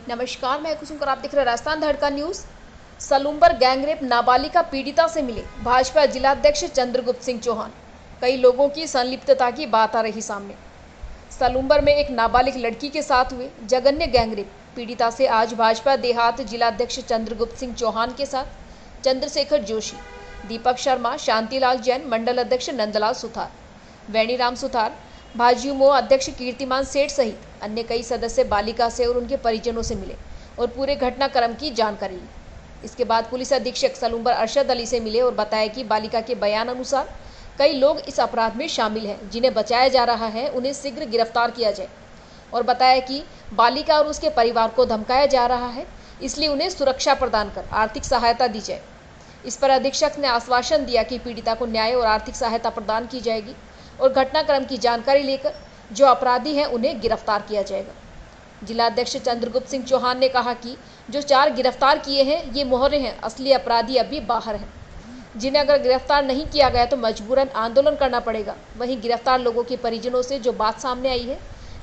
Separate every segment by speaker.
Speaker 1: नमस्कार, मैं कुसुम और आप देख रहे हैं राजस्थान धड़का न्यूज। सलूम्बर गैंगरेप नाबालिका पीड़िता से मिले भाजपा जिलाध्यक्ष चंद्रगुप्त सिंह चौहान। कई लोगों की संलिप्तता की बात आ रही सामने। सलूम्बर में एक नाबालिग लड़की के साथ हुए जघन्य गैंगरेप पीड़िता से आज भाजपा देहात जिलाध्यक्ष चंद्रगुप्त सिंह चौहान के साथ चंद्रशेखर जोशी, दीपक शर्मा, शांतिलाल जैन, मंडल अध्यक्ष नंदलाल सुथार, वेणीराम सुथार, भाजयुमो अध्यक्ष कीर्तिमान सेठ सहित अन्य कई सदस्य बालिका से और उनके परिजनों से मिले और पूरे घटनाक्रम की जानकारी ली। इसके बाद पुलिस अधीक्षक सलूम्बर अरशद अली से मिले और बताया कि बालिका के बयान अनुसार कई लोग इस अपराध में शामिल हैं, जिन्हें बचाया जा रहा है, उन्हें शीघ्र गिरफ्तार किया जाए। और बताया कि बालिका और उसके परिवार को धमकाया जा रहा है, इसलिए उन्हें सुरक्षा प्रदान कर आर्थिक सहायता दी जाए। इस पर अधीक्षक ने आश्वासन दिया कि पीड़िता को न्याय और आर्थिक सहायता प्रदान की जाएगी और घटनाक्रम की जानकारी लेकर जो अपराधी हैं उन्हें गिरफ्तार किया जाएगा। जिलाध्यक्ष चंद्रगुप्त सिंह चौहान ने कहा कि जो 4 गिरफ्तार किए हैं ये मोहरे हैं, असली अपराधी अभी बाहर हैं, जिन्हें अगर गिरफ्तार नहीं किया गया तो मजबूरन आंदोलन करना पड़ेगा। वहीं गिरफ्तार लोगों के परिजनों से जो बात सामने आई है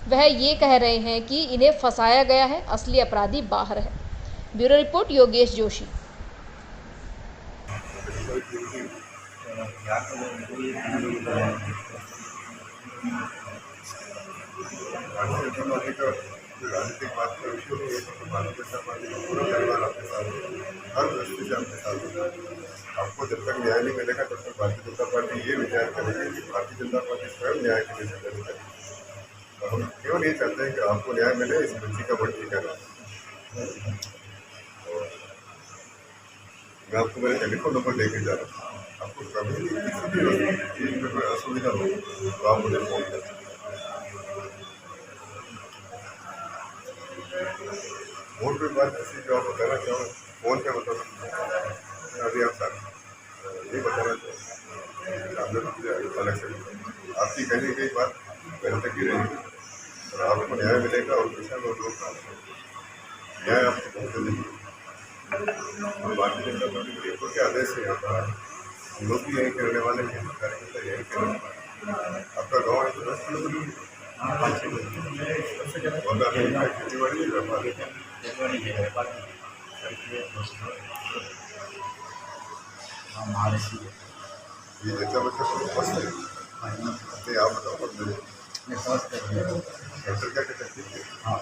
Speaker 1: वह ये कह रहे हैं कि इन्हें फंसाया गया है, असली अपराधी बाहर है। Bureau report Yogesh Joshi.
Speaker 2: राजनीतिक बात का विषय नहीं है, तो भारतीय जनता पार्टी का पूरा परिवार आपके साथ हर दृष्टि से आपके साथ होगा। आपको जब तक न्याय नहीं मिलेगा तब तक भारतीय जनता पार्टी ये विचार करेगी कि भारतीय जनता पार्टी स्वयं न्याय के लिए संघर्ष करेगी। और हम क्यों नहीं चाहते हैं कि आपको न्याय मिले, इस बच्ची का बड़ी ठिकाना। मैं आपको मेरे टेलीफोन नंबर लेके जा रहा हूँ, आपको कभी भी किसी भी चीज़ में कोई असुविधा हो तो आप मुझे फोन करें। फोन पे बात ऐसी जो आप बताना चाहो फोन पे बता सकते हैं। अभी आप ये बताना चाहो सामने मुझे अलग से आपकी कही गई बात पहले तक ही रहेगी और आपको न्याय मिलेगा और दिशा में लोग न्याय आपको बहुत जल्दी। और भारतीय जनता पार्टी के क्या आदेश है यहाँ पर हम लोग भी यही करने वाले हैं, कार्यकर्ता यही करेंगे। आपका गाँव है तो 10 किलोमीटर खेती बाड़ी व्यापार ये जैसा बच्चा तो फर्स्ट है। आप बताओ डॉक्टर क्या कहते हैं? हाँ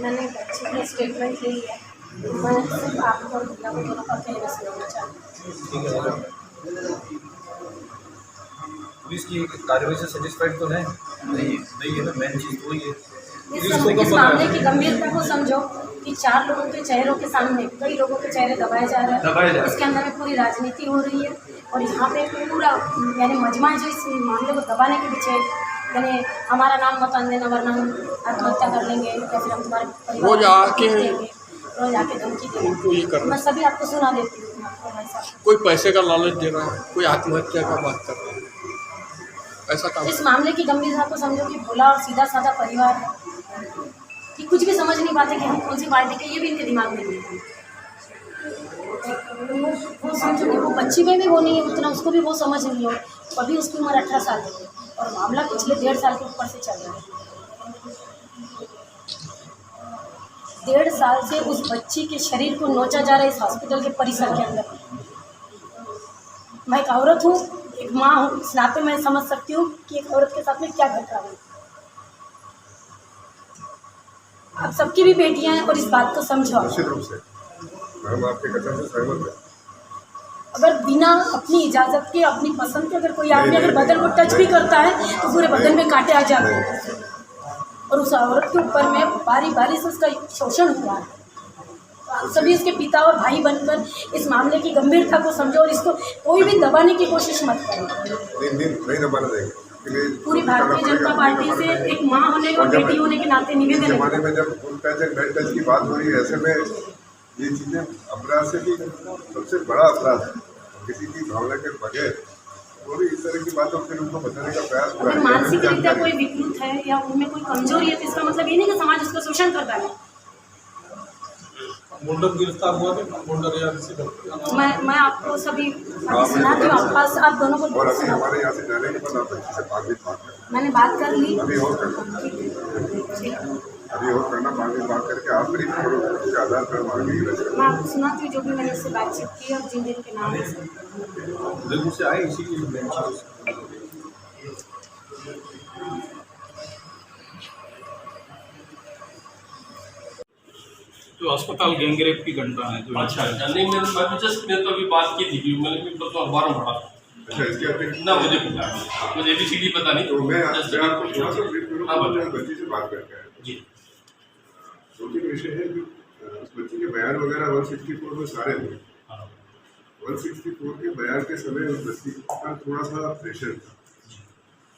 Speaker 3: मैंने बच्चे की स्टेटमेंट ली है, मैं सिर्फ आपको और भैया को दोनों का फेमस होना चाहती हूँ।
Speaker 4: पुलिस की कार्रवाई से सेटिस्फाइड तो है नहीं है ना, मेन चीज़ वही है।
Speaker 3: इस मामले की गंभीरता को समझो कि 4 लोगों के चेहरों के सामने कई लोगों के चेहरे दबाए जा रहे हैं। इसके अंदर में पूरी राजनीति हो रही है और यहाँ पे पूरा यानी मजमा जो इस मामले को दबाने के पीछे, यानी हमारा नाम मत आने देना वरना हम आत्महत्या कर लेंगे या फिर हम तुम्हारे रोज आके धमकी देंगे। मैं सभी आपको सुना देती हूँ।
Speaker 5: कोई पैसे का लालच दे रहा है, कोई आत्महत्या का बात कर रहा है, ऐसा काम।
Speaker 3: इस मामले की गंभीरता को समझो कि भोला और सीधा साधा परिवार है कि कुछ भी समझ नहीं पाते कि हम कौन सी पार्टी के, ये भी इनके दिमाग में नहीं है। वो समझो कि वो बच्ची में भी वो नहीं है उतना, उसको भी वो समझ नहीं हो। अभी उसकी उम्र 18 साल है और मामला पिछले 1.5 साल के ऊपर से चल रहा है। 1.5 साल से उस बच्ची के शरीर को नोचा जा रहा है इस हॉस्पिटल के परिसर के अंदर। मैं एक औरत हूँ, एक माँ हूँ, इस नाते मैं समझ सकती हूँ कि एक औरत के साथ में क्या घट रहा है। आप सबकी भी बेटियां हैं और इस बात को समझो।
Speaker 2: निश्चित रूप से हम आपके कथन से सहमत हैं।
Speaker 3: अगर बिना अपनी इजाज़त के, अपनी पसंद के अगर कोई आदमी अगर बदन को टच भी करता है तो पूरे बदन में कांटे आ जाते हैं और उस औरत के ऊपर में बारी बारी से उसका शोषण हुआ है। आप सभी इसके पिता और भाई बनकर इस मामले की गंभीरता को समझो और इसको कोई भी दबाने की कोशिश मत करो।
Speaker 2: नहीं दबाना देंगे।
Speaker 3: पूरी भारतीय जनता पार्टी से एक माँ होने और बेटी होने के नाते निवेदन है।
Speaker 2: जमाने में जब उन टच एंड बेड टच की बात हो रही है, ऐसे में ये चीज़ें अपराध से भी सबसे बड़ा अपराध है। किसी की भावना के बगैर वो भी इस तरह की बात फिर उनको बताने का प्रयास
Speaker 3: अगर मानसिक रीत्या कोई विकृत है या उनमें कोई कमजोरी है तो इसका मतलब ये नहीं कि समाज उसका शोषण करता है।
Speaker 4: मुंडन गिरफ्तार हुआ तो मुंडन या किसी का
Speaker 3: मैं आपको सभी सुनाती हूँ, आप पास आप दोनों को
Speaker 2: और अभी
Speaker 3: सुना।
Speaker 2: हमारे यहाँ से जाने के बाद आप बच्ची से बात करें।
Speaker 3: मैंने बात कर ली।
Speaker 2: अभी और करना, अभी और करना, बाद में बात करके आप ब्रीफ करो, उसके आधार पर हम आगे रचना।
Speaker 3: मैं आपको सुनाती हूँ जो भी मैंने इससे बातचीत की और जिन जिन के नाम है।
Speaker 4: उदयपुर से आए इसीलिए
Speaker 6: तो अस्पताल गैंगरेप की घटना है जो
Speaker 7: अच्छा नहीं मैं तो अभी बात की थी मैंने भी तो अखबार में पढ़ा।
Speaker 2: अच्छा, इसके अतिरिक्त
Speaker 7: ना मुझे पता नहीं, मुझे ABCD पता नहीं।
Speaker 2: तो मैं
Speaker 7: Just
Speaker 2: आपको थोड़ा सा ब्रीफ करूँ।
Speaker 7: हाँ,
Speaker 2: तो बच्ची से बात करके आया।
Speaker 7: जी
Speaker 2: 2-3 विषय है कि उस बच्ची के बयान वगैरह 164 में सारे थे। 164 के बयान के समय उस बच्ची पर थोड़ा सा प्रेशर था,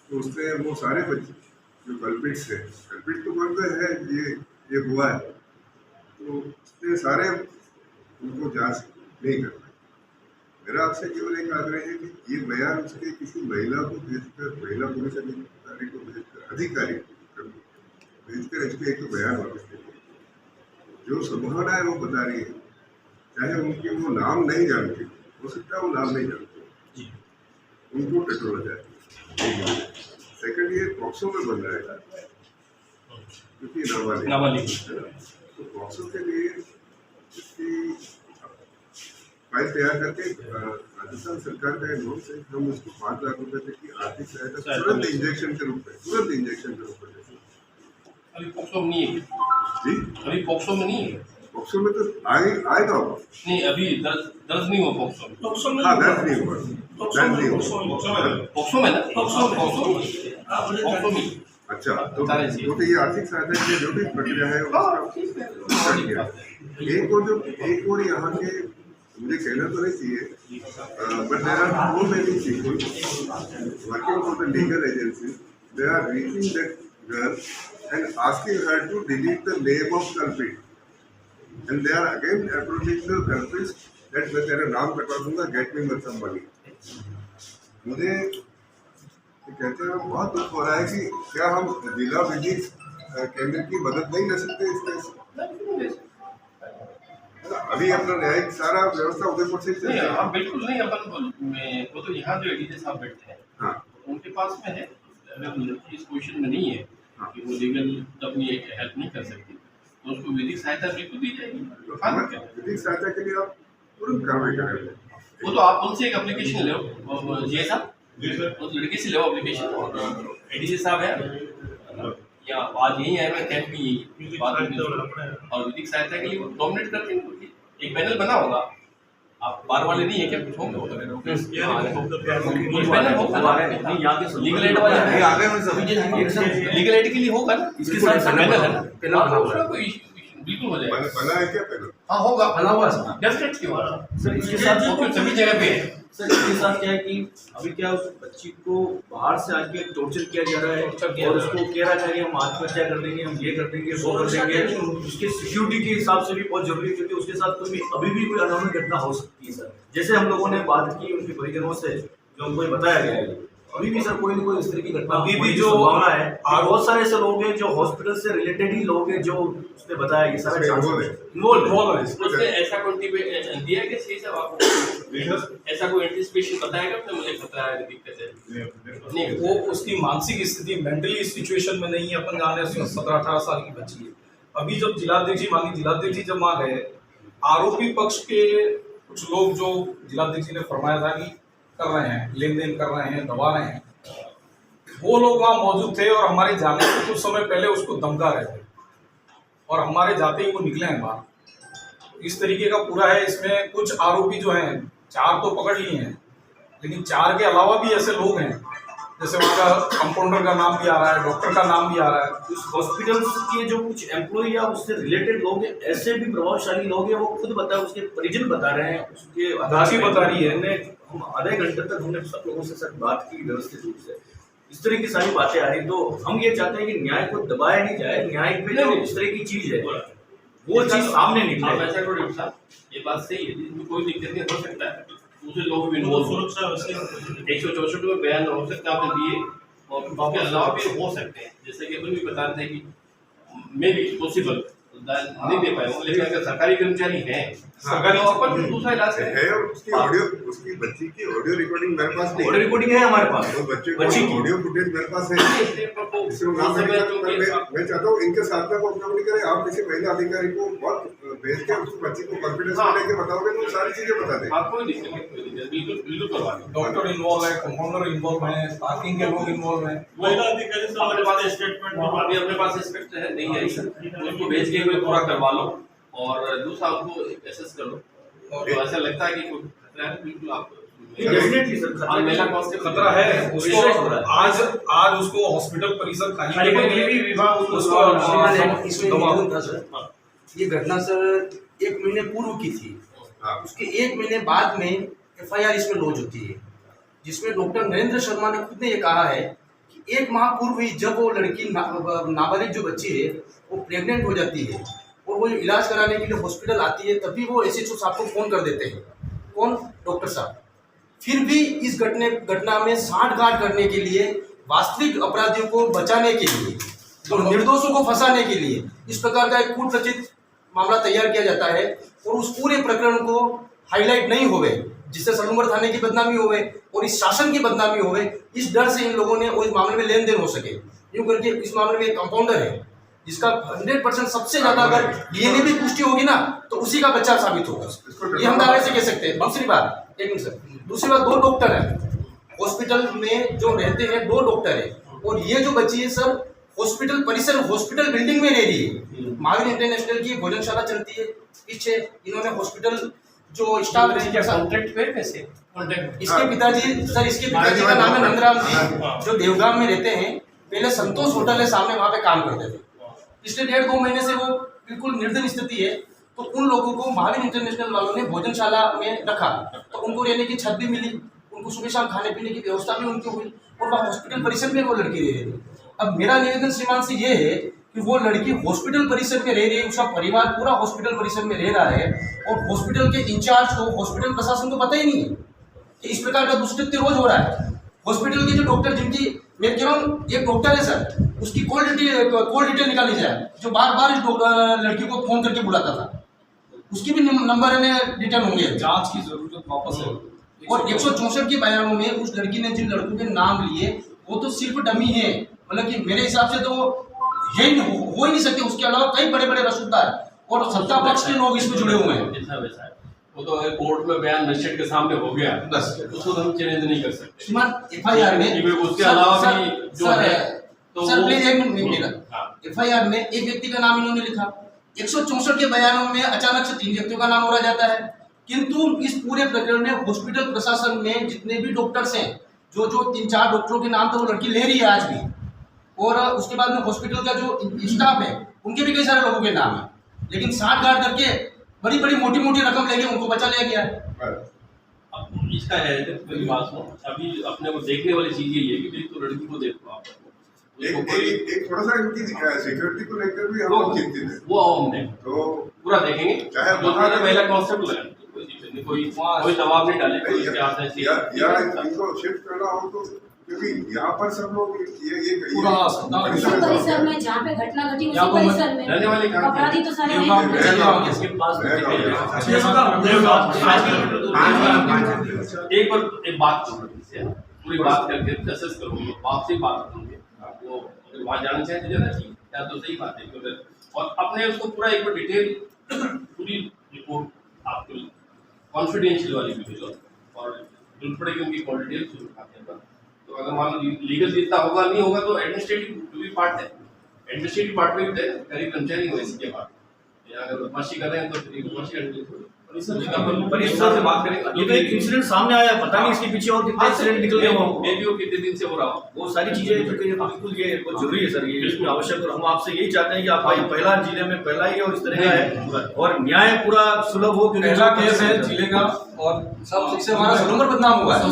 Speaker 2: तो उसने वो सारे बच्चे जो कल्पिट्स है, कल्पिट तो मानते हैं ये हुआ है, तो उसने सारे उनको जांच नहीं कर पाए। मेरा आपसे केवल एक आग्रह है कि ये बयान उसके किसी महिला को भेजकर, महिला पुलिस अधिकारी को भेजकर, अधिकारी को भेजकर इसके एक बयान वापस देंगे। जो संभावना है वो बता रही है, चाहे उनकी वो नाम नहीं जानती, हो सकता है वो नाम नहीं जानती, उनको टटोला जाए। सेकंड, ये पॉक्सो में बन रहा है क्योंकि नाबालिग है ना, तो पॉक्सो के लिए इसकी फाइल तैयार करके राजस्थान सरकार का नोट है, हम उसको 5 लाख रुपए तक की आर्थिक सहायता तुरंत इंजेक्शन के रूप में
Speaker 7: अभी पॉक्सो में नहीं है
Speaker 2: जी,
Speaker 7: अभी पॉक्सो में नहीं है।
Speaker 2: पॉक्सो में तो आएगा वो।
Speaker 7: नहीं अभी दर्ज नहीं हुआ पॉक्सो में।
Speaker 2: हाँ, दर्ज नहीं हुआ, दर्ज नहीं हुआ
Speaker 7: पॉक्सो में ना पॉक्सो में।
Speaker 2: अच्छा, तो ये आर्थिक सहायता की जो भी प्रक्रिया है उसका किया। एक और यहाँ के, मुझे कहना तो नहीं चाहिए, but there are so many people working for the legal agency, they are reaching that girl and asking her to delete the name of culprit, and they are again approaching the culprit that मैं तेरा नाम कटवा दूंगा, get me some money. मुझे कहते हैं बहुत दुख हो रहा है कि क्या हम जिला विधिक केंद्र की मदद नहीं ले सकते इस केस में? अभी अपना न्यायिक सारा व्यवस्था उदयपुर से चल रहा है।
Speaker 7: हाँ बिल्कुल नहीं, अपन वो तो यहाँ जो एडीजे साहब बैठते हैं,
Speaker 2: हाँ,
Speaker 7: उनके पास में है, अगर इस पोजीशन में नहीं है कि वो लीगल अपनी हेल्प नहीं कर सकती, तो उसको विधिक सहायता बिल्कुल दी जाएगी।
Speaker 2: तो विधिक सहायता के लिए आप तुरंत कार्रवाई करेंगे।
Speaker 7: वो तो आप उनसे एक एप्लीकेशन लो, जी साहब उस लड़के से लो एप्लीकेशन, और एडीजे साहब है या आज यही है, मैं कैंप में बात और विधिक सहायता के लिए वो डोमिनेट करते हैं। एक पैनल बना होगा, आप बार वाले नहीं है क्या, कुछ होंगे लीगल एड वाले लीगल एड के लिए होगा ना, इसके साथ पैनल है ना, बिल्कुल हो जाएगा।
Speaker 2: बना है क्या पैनल?
Speaker 7: हाँ होगा, बना हुआ है डेफिनेटली होगा
Speaker 8: सर। इसके साथ
Speaker 7: सभी जगह पे है
Speaker 8: सर, इसके साथ क्या है कि अभी क्या उस बच्ची को बाहर से आके टॉर्चर किया जा रहा है और उसको कह रहा है कि हम आत्महत्या कर देंगे, हम ये कर देंगे, वो कर देंगे। उसके सिक्योरिटी के हिसाब से भी बहुत जरूरी है, क्योंकि उसके साथ अभी भी कोई अनहोनी घटना हो सकती है सर। जैसे हम लोगों ने बात की उनके परिजनों से, जो हमको बताया गया है, अभी भी सर कोई न कोई इस तरह की घटना
Speaker 6: अभी भी जो
Speaker 8: संभावना है। और बहुत सारे ऐसे लोग हैं जो हॉस्पिटल से रिलेटेड ही लोग हैं, जो उसने बताया ये सारे इन्वॉल्व है।
Speaker 7: उसने ऐसा कोई दिया कि सही से आपको ऐसा कोई एंटिसिपेशन बताएगा कि मुझे खतरा है, दिक्कत है?
Speaker 6: नहीं, वो उसकी मानसिक स्थिति मेंटली सिचुएशन में नहीं है। अपन जाने 17-18 साल की बच्ची है। अभी जब जिलाध्यक्ष जी जब वहाँ गए, आरोपी पक्ष के कुछ लोग जो जिलाध्यक्ष जी ने फरमाया था कि कर रहे हैं, लेन देन कर रहे हैं, दबा रहे हैं, वो लोग वहाँ मौजूद थे और हमारे जाने से कुछ समय पहले उसको धमका रहे थे, और हमारे जाते ही वो निकले हैं बाहर। इस तरीके का पूरा है। इसमें कुछ आरोपी जो हैं, 4 तो पकड़ लिए हैं, लेकिन 4 के अलावा भी ऐसे लोग हैं, जैसे वहाँ का कंपाउंडर का नाम भी आ रहा है, डॉक्टर का नाम भी आ रहा है।
Speaker 8: उस हॉस्पिटल के जो कुछ एम्प्लॉय या उससे रिलेटेड लोग हैं, ऐसे भी प्रभावशाली लोग हैं, वो खुद बता, उसके परिजन बता रहे हैं, उसके
Speaker 6: आधार बता रही है।
Speaker 8: हम आधे घंटे तक हमने सब लोगों से सर बात की व्यवस्थित रूप से। इस तरह की सारी बातें आ रही, तो हम ये चाहते हैं कि न्याय को दबाया नहीं जाए। न्याय में जो इस तरह की चीज है वो चीज सामने निकले।
Speaker 7: आप ऐसा करो साहब, ये बात सही है, इसमें कोई दिक्कत नहीं हो सकता है, दूसरे लोग भी इन्वॉल्व हो। 164 में बयान हो सकता है आपने दिए, और उसके अलावा भी हो सकते हैं, जैसे कि अपन भी बता रहे थे कि मे बी पॉसिबल नहीं दे पाए होंगे, लेकिन अगर सरकारी कर्मचारी हैं सरकारी अपन भी दूसरा इलाज
Speaker 2: है। और उसकी ऑडियो, उसकी बच्ची की ऑडियो रिकॉर्डिंग मेरे पास नहीं है।
Speaker 8: ऑडियो रिकॉर्डिंग है हमारे पास,
Speaker 2: तो बच्चे
Speaker 8: बच्ची
Speaker 2: की
Speaker 8: की
Speaker 2: ऑडियो फुटेज मेरे पास है। मैं चाहता हूँ इनके साथ में वो अपना करें। आप किसी महिला अधिकारी को बहुत भेज के उसको बच्ची को कॉन्फिडेंस में लेके बताओगे तो सारी चीजें बता दें।
Speaker 7: आप कोई दिक्कत नहीं, बिल्कुल करवा दें।
Speaker 6: डॉक्टर इन्वॉल्व है, कंपाउंडर इन्वॉल्व है, पार्किंग के लोग इन्वॉल्व है।
Speaker 7: महिला अधिकारी अपने पास स्टेटमेंट अभी अपने पास स्पेक्ट है नहीं है, उसको भेज के हुए पूरा करवा लो, और दूसरा उसको एसेस कर लो, और तो ऐसा लगता है कि कोई खतरा है बिल्कुल आप
Speaker 8: डेफिनेटली सर
Speaker 6: महिला खतरा है उसको। आज उसको हॉस्पिटल परिसर खाली करने के लिए भी विभाग उसको
Speaker 9: ये घटना सर 1 महीने पूर्व की थी। उसके 1 महीने बाद में एफआईआर इसमें लॉन्च होती है, जिसमें डॉक्टर नरेंद्र शर्मा ने खुद ने ये कहा है कि 1 माह पूर्व ही जब वो लड़की नाबालिग जो बच्ची है वो प्रेग्नेंट हो जाती है और वो इलाज कराने के लिए हॉस्पिटल आती है, तभी वो एसएचओ साहब को फ़ोन कर देते हैं। कौन? डॉक्टर साहब। फिर भी इस घटना में सांठगांठ करने के लिए, वास्तविक अपराधियों को बचाने के लिए और निर्दोषों को फंसाने के लिए इस प्रकार का एक कूट रचित मामला तैयार किया जाता है, और उस पूरे प्रकरण को हाईलाइट नहीं होवे, जिससे सलूंबर थाने की बदनामी होवे और इस शासन की बदनामी होवे, इस डर से इन लोगों ने और इस मामले में लेन देन हो सके। यूँ करके इस मामले में एक कंपाउंडर है जिसका 100% सबसे ज्यादा अगर डीएनए भी पुष्टि होगी ना तो उसी का बच्चा साबित होगा, ये हम दावे से कह सकते हैं। दूसरी बात, एक मिनट सर, दूसरी बात, 2 डॉक्टर हैं हॉस्पिटल में जो रहते हैं, 2 डॉक्टर है, और ये जो बच्ची है सर हॉस्पिटल परिसर, हॉस्पिटल बिल्डिंग में रह रही है। महावीर इंटरनेशनल की भोजनशाला चलती है पीछे, इन्होंने हॉस्पिटल जो स्टाफ
Speaker 7: कॉन्ट्रैक्ट पे कैसे
Speaker 9: इसके पिताजी सर, इसके पिताजी का नाम है नंदराम जी, जो देवगाम में रहते हैं। पहले संतोष होटल है सामने, वहाँ पे काम करते थे। पिछले 1.5-2 महीने से वो बिल्कुल निर्धन स्थिति है, तो उन लोगों को महावीर इंटरनेशनल वालों ने भोजनशाला में रखा, तो उनको रहने की छत भी मिली, उनको सुबह शाम खाने पीने की व्यवस्था भी उनकी हुई, और वह हॉस्पिटल परिसर में वो लड़की रह रही थी। अब मेरा निवेदन श्रीमान से ये है कि वो लड़की हॉस्पिटल परिसर में रह रही है, उसका परिवार पूरा हॉस्पिटल परिसर में रह रहा है, और हॉस्पिटल के इंचार्ज को, हॉस्पिटल प्रशासन को पता ही नहीं है कि इस प्रकार का दुष्कृत्य रोज हो रहा है। हॉस्पिटल के जो डॉक्टर, जिनकी मैं कह रहा हूँ एक डॉक्टर है सर, उसकी कॉल डिटेल निकाली जाए, जो बार-बार इस लड़की को फोन करके बुलाता था, उसकी भी नंबर डिटेल होंगे,
Speaker 6: जांच की जरूरत वापस है।
Speaker 9: और 164 के बयानों में उस लड़की ने जिन लड़कों के नाम लिए वो तो सिर्फ डमी है, मतलब कि मेरे हिसाब से तो हो ही नहीं सकते। उसके अलावा कई बड़े बड़े रसूखदार और सत्ता पक्ष के लोग इसमें जुड़े हुए हैं।
Speaker 7: वो तो अगर कोर्ट में बयान मजिस्ट्रेट के सामने हो गया बस, उसको हम चैलेंज नहीं कर सकते।
Speaker 9: श्रीमान एफआईआर में
Speaker 7: उसके अलावा भी जो है
Speaker 9: तो सर प्लीज एक मिनट मेरा, एफआईआर में एक व्यक्ति का नाम इन्होंने लिखा, 164 के बयानों में अचानक से 3 व्यक्तियों का नाम हो जाता है, किंतु इस पूरे प्रकरण में हॉस्पिटल प्रशासन में जितने भी डॉक्टर्स हैं, जो 3-4 डॉक्टरों के नाम तो वो लड़की ले रही है आज भी, और उसके बाद में हॉस्पिटल का जो स्टाफ है उनके भी कई सारे लोगों के नाम है, लेकिन सांठगांठ करके बड़ी बड़ी मोटी रकम लेके उनको बचा लिया गया है।
Speaker 7: अब इसका है मेरी बात सुनो, अभी अपने को देखने वाली चीज ये है कि तो लड़की को देखो आप,
Speaker 2: एक थोड़ा सा इनकी सिक्योरिटी को लेकर भी हम लोग चिंतित हैं।
Speaker 7: वो हमने तो पूरा देखेंगे,
Speaker 2: चाहे
Speaker 7: पहला कॉन्सेप्ट लगाया कोई जवाब नहीं डाले
Speaker 2: या इनको शिफ्ट करना हो तो, क्योंकि यहाँ पर सब लोग ये
Speaker 3: परिसर में जहाँ पे घटना घटी उसी परिसर में
Speaker 7: रहने वाले
Speaker 3: अपराधी तो सारे
Speaker 7: एक बात पूरी बात करके प्रोसेस करूंगी, आपसे बात करूंगी, वो वहाँ जाना चाहिए ज़्यादा ठीक क्या, तो सही बात है। और अपने उसको पूरा एक बार डिटेल पूरी रिपोर्ट आपको कॉन्फिडेंशियल वाली भी भेजो, और जरूरत पड़ेगी उनकी कॉल डिटेल शुरू करते हैं। तो अगर मान लो लीगल जितना होगा नहीं होगा तो एडमिनिस्ट्रेटिव भी पार्ट है, एडमिनिस्ट्रेटिव पार्ट में करीब कर्मचारी हो इसके बाद, अगर बदमाशी कर रहे हैं तो फिर बदमाशी
Speaker 8: परिसर से बात करेंगे। ये तो एक इंसिडेंट सामने आया, पता नहीं इसके पीछे और कितने इंसिडेंट निकल गए हो,
Speaker 7: मे भी वो कितने दिन से हो रहा हो, वो
Speaker 8: सारी चीजें जो कि बिल्कुल ये बहुत जरूरी है सर, ये बिल्कुल आवश्यक। और हम आपसे यही चाहते हैं कि आप भाई पहला जिले में पहला ही और इस तरह का है और न्याय पूरा सुलभ हो, क्योंकि
Speaker 6: पहला केस है जिले का और
Speaker 9: सब इससे हमारा सलूंबर बदनाम हुआ है।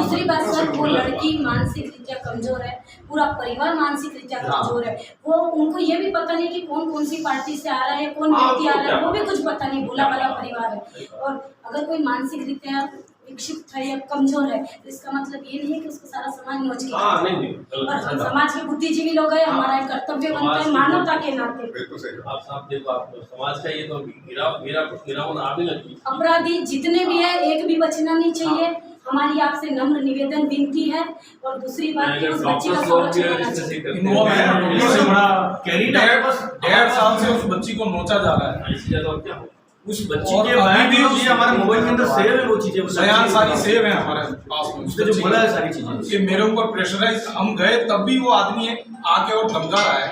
Speaker 3: दूसरी बात सर, वो लड़की मानसिक रीत्या कमजोर है, पूरा परिवार मानसिक रीत्या कमजोर है, वो उनको ये भी पता नहीं कि कौन सी पार्टी से आ रहा है, कौन व्यक्ति आ रहा है, वो भी कुछ पता नहीं, भूला भाला परिवार है। और अगर कोई मानसिक रीत्या विक्षिप्त है या कमजोर है, तो इसका मतलब ये नहीं है कि उसको सारा समाज नोच के
Speaker 7: हाँ, नहीं,
Speaker 3: और हम समाज के बुद्धिजीवी लोग हैं, हमारा एक कर्तव्य बनता है मानवता के नाते।
Speaker 2: बिल्कुल सही।
Speaker 7: आप साहब देखो, आप समाज का ये तो गिरावट आने लगी।
Speaker 3: अपराधी जितने भी है एक भी बचना नहीं चाहिए। हमारी आपसे नम्र निवेदन विनती है। और दूसरी बात कि उस बच्ची का संरक्षण होना चाहिए।
Speaker 6: 1.5 साल से उस बच्ची को नोचा जा रहा है।
Speaker 7: इससे ज्यादा और क्या हो?
Speaker 8: उस बच्ची के बयान भी ये हमारे मोबाइल के अंदर सेव है, वो चीजें
Speaker 6: बयान सारी सेव है हमारे पास में।
Speaker 8: उसने जो बोला है सारी चीजें
Speaker 6: कि मेरे ऊपर प्रेशराइज, हम गए तब भी वो आदमी आके और धमका रहा है,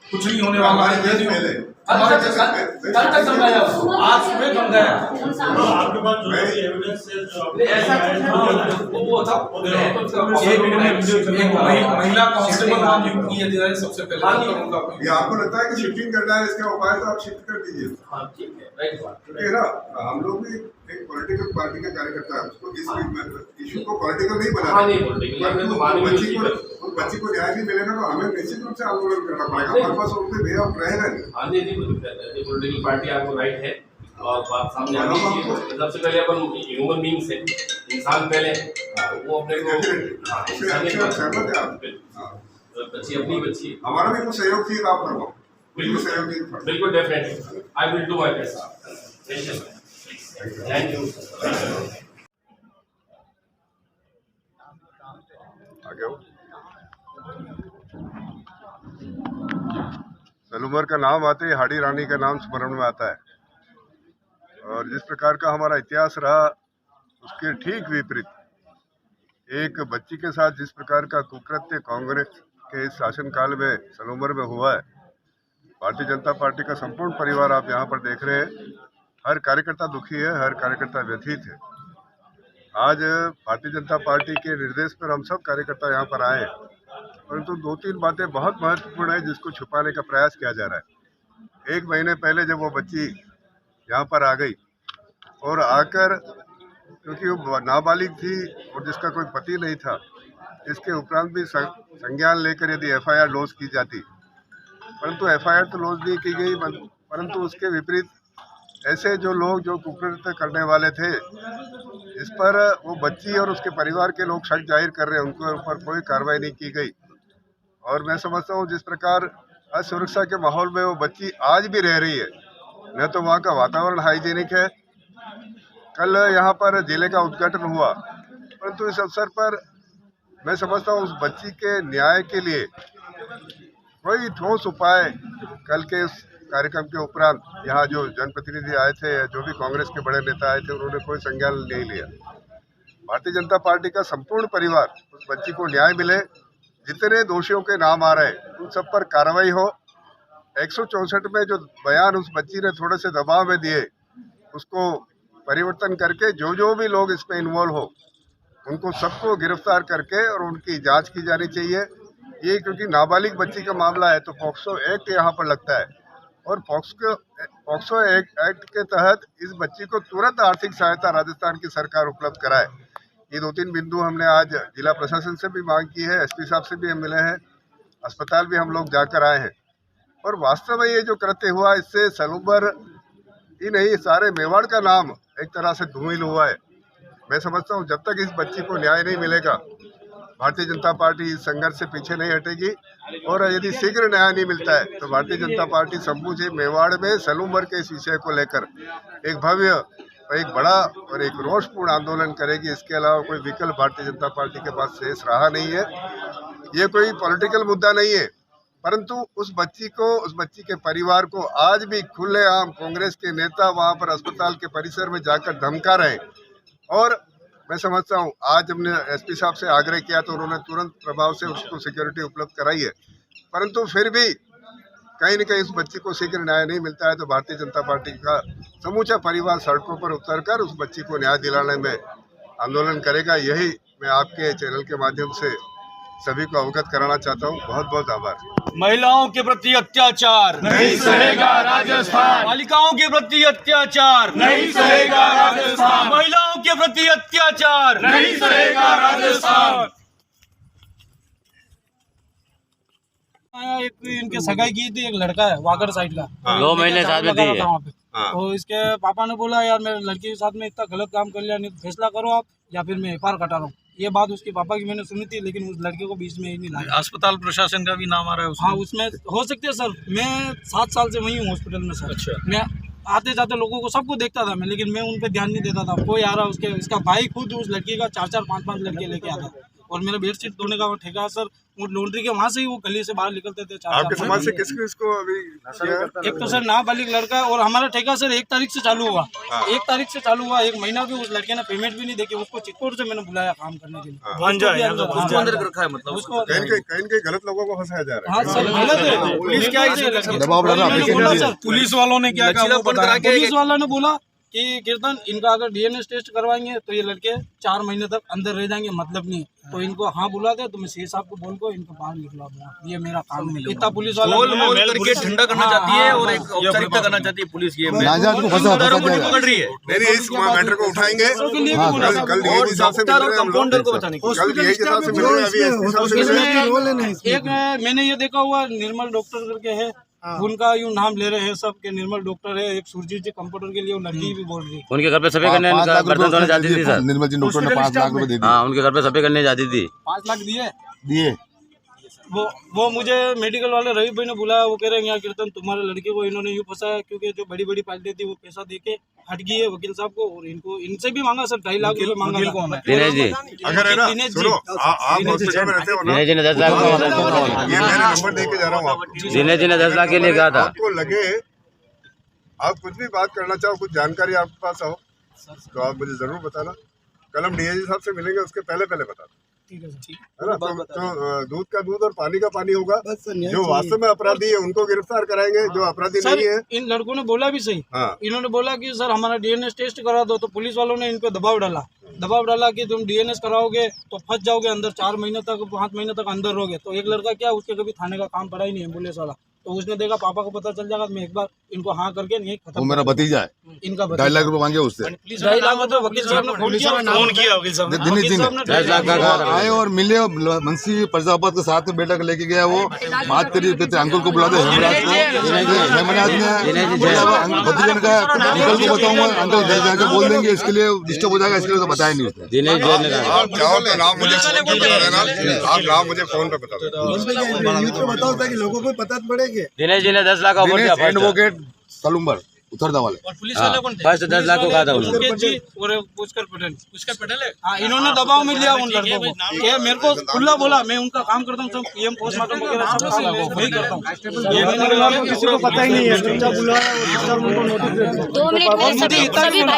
Speaker 6: कुछ नहीं होने वाला है। कल तक धमकाया उसको, आज सुबह धमकाया।
Speaker 2: आपके पास जो
Speaker 8: एविडेंस
Speaker 7: ऐसा
Speaker 6: एक महिला कांस्टेबल वहाँ नियुक्त किए जा रहे हैं सबसे पहले।
Speaker 2: ये आपको लगता है कि शिफ्टिंग करना है, इसका उपाय तो आप शिफ्ट कर दीजिए।
Speaker 7: हाँ ठीक है, राइट बात।
Speaker 2: क्योंकि ना हम लोग भी एक पॉलिटिकल पार्टी के कार्यकर्ता है, उसको इस इशू को पॉलिटिकल नहीं बनाना।
Speaker 7: हाँ, नहीं political,
Speaker 2: बच्ची को न्याय नहीं मिलेगा तो हमें निश्चित रूप से आंदोलन करना पड़ेगा। हमारे पास उनके वे ऑफ रहेगा नहीं।
Speaker 7: हाँ नहीं, पॉलिटिकल पार्टी आपको राइट है और बात सामने आनी चाहिए। सबसे पहले अपन ह्यूमन बींग्स है, इंसान पहले, वो अपने को बच्ची अपनी बच्ची,
Speaker 2: हमारा भी कुछ सहयोग चाहिए, आप करो बिल्कुल सहयोग चाहिए।
Speaker 7: बिल्कुल definitely, I will do my best. Thank you.
Speaker 2: आगे सलूमर का नाम आते ही हाड़ी रानी का नाम स्मरण में आता है। और जिस प्रकार का हमारा इतिहास रहा उसके ठीक विपरीत एक बच्ची के साथ जिस प्रकार का कुकृत्य कांग्रेस के इस शासनकाल में सलूमर में हुआ है, भारतीय जनता पार्टी का संपूर्ण परिवार आप यहाँ पर देख रहे हैं, हर कार्यकर्ता दुखी है, हर कार्यकर्ता व्यथित है। आज भारतीय जनता पार्टी के निर्देश पर हम सब कार्यकर्ता यहाँ पर आए, परंतु 2-3 बातें बहुत महत्वपूर्ण है जिसको छुपाने का प्रयास किया जा रहा है। 1 महीने पहले जब वो बच्ची यहाँ पर आ गई और आकर, क्योंकि वो नाबालिग थी और जिसका कोई पति नहीं था, इसके उपरांत भी संज्ञान लेकर यदि FIR लॉन्च की जाती, परंतु FIR तो लॉन्च नहीं की गई, परंतु उसके विपरीत ऐसे जो लोग जो कुकृत्य करने वाले थे, इस पर वो बच्ची और उसके परिवार के लोग शक जाहिर कर रहे हैं, उनके ऊपर कोई कार्रवाई नहीं की गई। और मैं समझता हूँ जिस प्रकार असुरक्षा के माहौल में वो बच्ची आज भी रह रही है, न तो वहाँ का वातावरण हाइजीनिक है। कल यहाँ पर जिले का उद्घाटन हुआ, परंतु इस अवसर पर मैं समझता हूँ उस बच्ची के न्याय के लिए कोई ठोस उपाय कल के इस कार्यक्रम के उपरांत यहाँ जो जनप्रतिनिधि आए थे, जो भी कांग्रेस के बड़े नेता आए थे, उन्होंने कोई संज्ञान नहीं लिया। भारतीय जनता पार्टी का संपूर्ण परिवार उस बच्ची को न्याय मिले, जितने दोषियों के नाम आ रहे हैं उन सब पर कार्रवाई हो। 164 में जो बयान उस बच्ची ने थोड़े से दबाव में दिए, उसको परिवर्तन करके जो भी लोग इसमें इन्वॉल्व हो उनको सबको गिरफ्तार करके और उनकी जांच की जानी चाहिए। ये क्योंकि नाबालिग बच्ची का मामला है तो पॉक्सो एक्ट यहाँ पर लगता है, और पॉक्सो एक्ट के तहत इस बच्ची को तुरंत आर्थिक सहायता राजस्थान की सरकार उपलब्ध कराए। ये 2-3 बिंदु हमने आज जिला प्रशासन से भी मांग की है, SP साहब से भी हम मिले हैं, अस्पताल भी हम लोग जाकर आए हैं। और वास्तव में ये जो कृत्य हुआ, इससे सलूमर ही नहीं सारे मेवाड़ का नाम एक तरह से धूमिल हुआ है। मैं समझता हूँ जब तक इस बच्ची को न्याय नहीं मिलेगा, भारतीय जनता पार्टी इस संघर्ष से पीछे नहीं हटेगी। और यदि शीघ्र न्याय नहीं मिलता है तो भारतीय जनता पार्टी समूचे मेवाड़ में सलूमर के इस विषय को लेकर एक भव्य और एक बड़ा और एक रोषपूर्ण आंदोलन करेगी। इसके अलावा कोई विकल्प भारतीय जनता पार्टी के पास शेष रहा नहीं है। ये कोई पॉलिटिकल मुद्दा नहीं है, परंतु उस बच्ची के परिवार को आज भी खुलेआम कांग्रेस के नेता वहां पर अस्पताल के परिसर में जाकर धमका रहे। और मैं समझता हूँ आज हमने SP साहब से आग्रह किया तो उन्होंने तुरंत प्रभाव से उसको सिक्योरिटी उपलब्ध कराई है, परंतु फिर भी कहीं न कहीं उस बच्ची को शीघ्र न्याय नहीं मिलता है तो भारतीय जनता पार्टी का समूचा परिवार सड़कों पर उतरकर उस बच्ची को न्याय दिलाने में आंदोलन करेगा। यही मैं आपके चैनल के माध्यम से सभी को अवगत कराना चाहता हूँ। बहुत बहुत आभार।
Speaker 8: महिलाओं के प्रति अत्याचार
Speaker 5: नहीं सहेगा राजस्थान,
Speaker 8: बालिकाओं के प्रति अत्याचार
Speaker 5: नहीं सहेगा राजस्थान,
Speaker 8: महिलाओं के प्रति अत्याचार
Speaker 5: नहीं सहेगा राजस्थान।
Speaker 8: एक इनके सगाई की थी, एक लड़का है वागड़ साइड का,
Speaker 10: 2 महीने शादी थी।
Speaker 2: हाँ।
Speaker 10: तो इसके पापा ने बोला यार मेरे लड़की के साथ में इतना गलत काम कर लिया, नहीं तो फैसला करो आप या फिर मैं FIR कटा रहा हूँ। ये बात उसके पापा की मैंने सुनी थी, लेकिन उस लड़के को बीच में ही नहीं लाया।
Speaker 8: अस्पताल प्रशासन का भी नाम आ रहा है उसमें।
Speaker 10: हाँ उसमें हो सकते है सर, मैं 7 साल से वही हूँ हॉस्पिटल में सर।
Speaker 8: अच्छा।
Speaker 10: मैं आते जाते लोगों को सबको देखता था मैं, लेकिन मैं उन पर ध्यान नहीं देता था। कोई आ रहा उसके इसका भाई खुद उस लड़की का 4-4 5-5 लड़के लेके आता, और मेरा बेडशीट धोने का वो ठेका है सर, वो लॉन्ड्री के वहाँ से ही वो गली से बाहर निकलते थे।
Speaker 2: आपके समाज से किस किस को अभी
Speaker 10: एक तो सर नाबालिग लड़का, और हमारा ठेका सर 1 तारीख से चालू हुआ। 1 तारीख से चालू हुआ, 1 महीना भी उस लड़के ने पेमेंट भी नहीं देखी। उसको चित्तौड़ से मैंने बुलाया काम करने के लिए,
Speaker 8: उसको अंदर रखा है, मतलब
Speaker 10: उसको
Speaker 2: कहीं गलत लोगों को फंसाया जा रहा है।
Speaker 10: हाँ सर गलत है।
Speaker 8: पुलिस क्या
Speaker 10: पुलिस वालों ने क्या किया, पुलिस वालों ने बोला कि कीर्तन इनका अगर DNA टेस्ट करवाएंगे तो ये लड़के 4 महीने तक अंदर रह जाएंगे, मतलब नहीं तो इनको हाँ बुला दे, तो मैं सीए साहब को बोल को इनको बाहर निकला दूंगा, ये मेरा काम है। इतना पुलिस वाला
Speaker 8: करके ठंडा करना चाहती है और एक औपचारिकता करना चाहती है पुलिस। ये पकड़ रही है,
Speaker 2: नहीं इस मैटर को उठाएंगे कल डीएजी साहब से
Speaker 8: कंपाउंडर को बताने
Speaker 2: कल डीएजी साहब से मिलेंगे। अभी
Speaker 10: एक मैंने ये देखा हुआ निर्मल डॉक्टर करके है, उनका यूँ नाम ले रहे हैं सब के निर्मल डॉक्टर है। एक सुरजीत जी कंप्यूटर के लिए वो लड़की भी बोल रही है
Speaker 11: उनके घर पे सफाई करने बर्तन धोने जाती थी सर।
Speaker 12: निर्मल जी डॉक्टर ने 5 लाख रुपए दे दिए।
Speaker 11: हाँ उनके घर पे सफाई करने जाती थी।
Speaker 10: 5 लाख
Speaker 12: दिए।
Speaker 10: वो मुझे मेडिकल वाले रवि भाई ने बुलाया, वो कह रहे हैं यार कीर्तन तुम्हारे लड़के को इन्होंने यूँ फंसाया क्योंकि जो बड़ी बड़ी पार्टी थी वो पैसा देके हट गई है वकील साहब को, और इनको इनसे भी मांगा सर 2.5 लाख रुपए मांगा।
Speaker 11: दिनेश जी
Speaker 2: अगर है ना सुनो आप हॉस्पिटल में रहते हो ना,
Speaker 11: दिनेश जी ने 10 लाख
Speaker 2: ये मेरा नंबर दे के जा रहा हूँ आपको।
Speaker 11: दिनेश जी ने 10 लाख के लिए कहा था।
Speaker 2: आपको लगे आप कुछ भी बात करना चाहो, कुछ जानकारी आपके पास हो तो आप मुझे जरूर बताना। कल हम डीएजी साहब से मिलेंगे, उसके पहले बता
Speaker 10: ठीक है सर,
Speaker 2: है ना। तो दूध का दूध और पानी का पानी होगा। जो वास्तव में अपराधी है उनको गिरफ्तार कराएंगे, जो अपराधी नहीं है।
Speaker 10: इन लड़कों ने बोला भी सही। हाँ। इन्होंने बोला कि सर हमारा DNA टेस्ट करा दो, तो पुलिस वालों ने इन पे दबाव डाला कि तुम DNA कराओगे तो फंस जाओगे अंदर, 4 महीने तक 5 महीने तक अंदर रहोगे। तो एक लड़का क्या उसके कभी थाने का काम पड़ा ही नहीं एम्बुलेंस वाला, तो उसने देखा पापा को पता चल जाएगा, मैं एक बार इनको हाँ करके नहीं खत्म।
Speaker 12: वो मेरा भतीजा है,
Speaker 10: इनका
Speaker 12: 2.5 लाख रुपए मांगे उससे।
Speaker 10: 2.5 लाख मतलब वकील साहब ने फोन किया, वकील साहब
Speaker 12: ने आए और मिले, मुंशी प्रजापत के साथ में बैठक लेके गया। वो बात करी, कहते अंकल को बुला दे, हेमराज ने भतीजा ने कहा अंकल को बताऊंगा, अंकल घर जाके बोल देंगे, इसके लिए डिस्टर्ब हो जाएगा, इसके लिए तो बताया नहीं उसने।
Speaker 2: आप जाओ तो नाम मुझे फोन पे बता देना, आप नाम मुझे फोन पे बता देना,
Speaker 12: बताओ ताकि लोगों को पता पड़ेगा।
Speaker 11: दिनेश जी ने 10 लाख ऑफर दिया,
Speaker 12: एडवोकेट सलूम्बर उतरदा वाले।
Speaker 10: और पुलिस वाले कौन थे?
Speaker 11: फर्स्ट 10 लाख को कहा था उन्होंने।
Speaker 10: जी और पुष्कर पटेल है। हाँ इन्होंने दबाव में लिया उन लड़कों को, क्या मेरे को खुला बोला मैं उनका काम करता हूँ, सब PM पोस्टमार्टम वगैरह सब वही करता हूँ। किसी को पता ही नहीं है,
Speaker 3: 2 मिनट में सभी